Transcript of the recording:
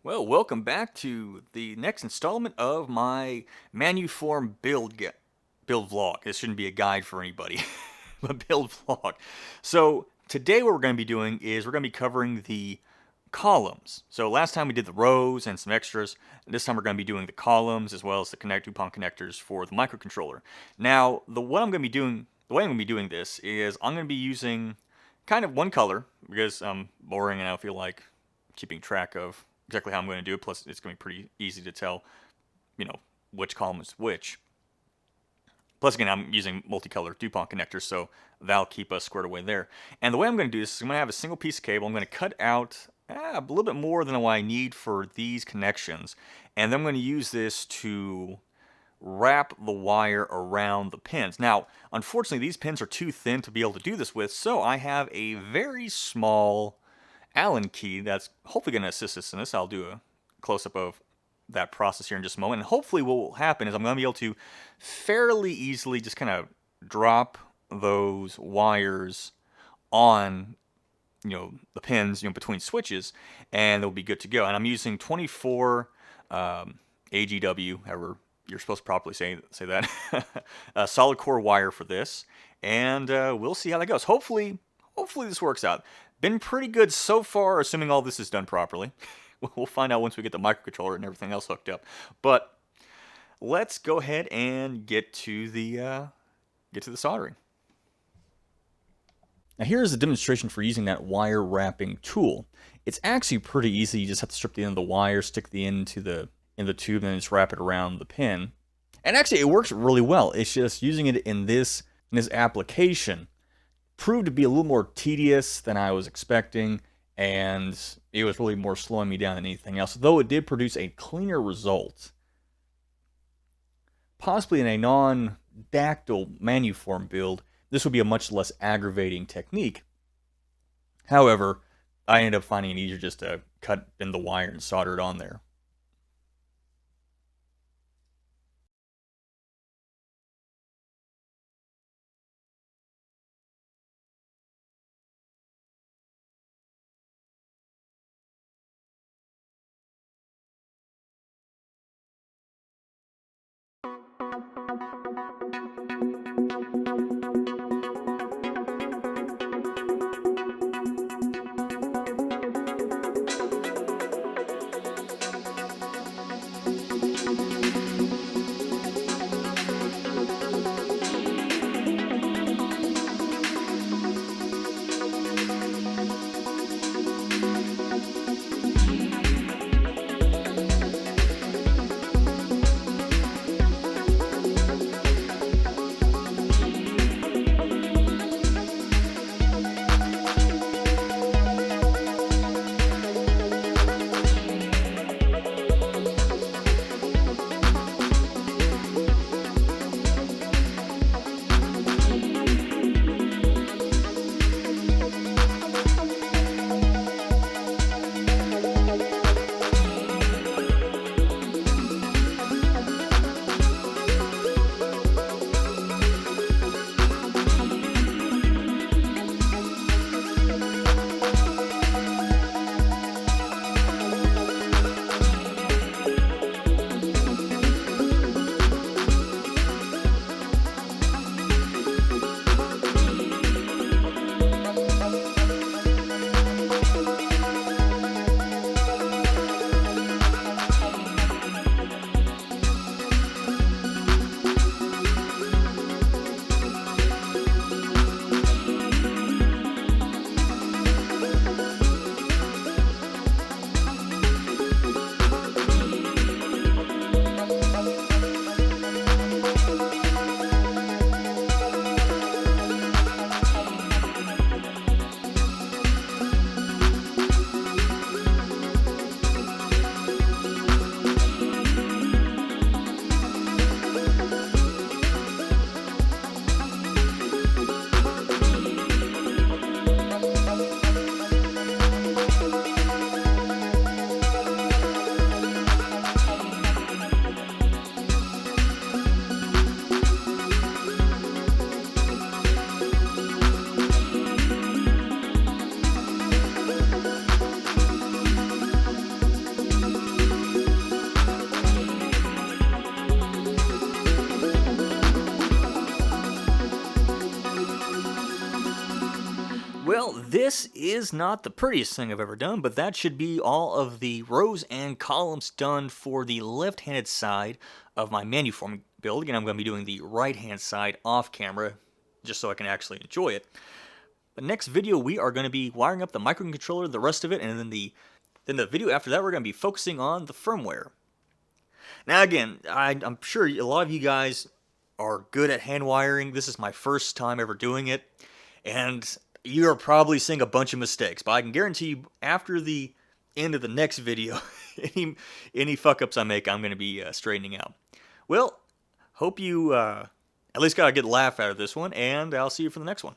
Well, welcome back to the next installment of my Manuform build vlog. This shouldn't be a guide for anybody, but build vlog. So today what we're going to be doing is we're going to be covering the columns. So last time we did the rows and some extras. And this time we're going to be doing the columns as well as the DuPont connectors for the microcontroller. Now, the way I'm going to be doing this is I'm going to be using kind of one color because I'm boring and I feel like keeping track of exactly how I'm going to do it. Plus, it's going to be pretty easy to tell, which column is which. Plus, again, I'm using multicolor DuPont connectors, so that'll keep us squared away there. And the way I'm going to do this is I'm going to have a single piece of cable. I'm going to cut out a little bit more than what I need for these connections. And then I'm going to use this to wrap the wire around the pins. Now, unfortunately, these pins are too thin to be able to do this with, so I have a very small Allen key that's hopefully going to assist us in this. I'll do a close-up of that process here in just a moment. And hopefully what will happen is I'm going to be able to fairly easily just kind of drop those wires on, the pins, between switches, and they'll be good to go. And I'm using 24 AGW, however you're supposed to properly say that, solid core wire for this. And we'll see how that goes. Hopefully this works out. Been pretty good so far, assuming all this is done properly. We'll find out once we get the microcontroller and everything else hooked up. But let's go ahead and get to the soldering. Now here's a demonstration for using that wire wrapping tool. It's actually pretty easy. You just have to strip the end of the wire, stick the end in the tube, and then just wrap it around the pin. And actually, it works really well. It's just using it in this application proved to be a little more tedious than I was expecting, and it was really more slowing me down than anything else, though it did produce a cleaner result. Possibly in a non-Dactyl Manuform build, this would be a much less aggravating technique. However, I ended up finding it easier just to cut in the wire and solder it on there. this is not the prettiest thing I've ever done, but that should be all of the rows and columns done for the left-handed side of my Manuform build. Again, I'm going to be doing the right-hand side off camera, just so I can actually enjoy it. The next video, we are going to be wiring up the microcontroller, the rest of it, and then the video after that, we're going to be focusing on the firmware. Now again, I'm sure a lot of you guys are good at hand wiring. This is my first time ever doing it, and you're probably seeing a bunch of mistakes, but I can guarantee you after the end of the next video, any fuck-ups I make, I'm going to be straightening out. Well, hope you at least got a good laugh out of this one, and I'll see you for the next one.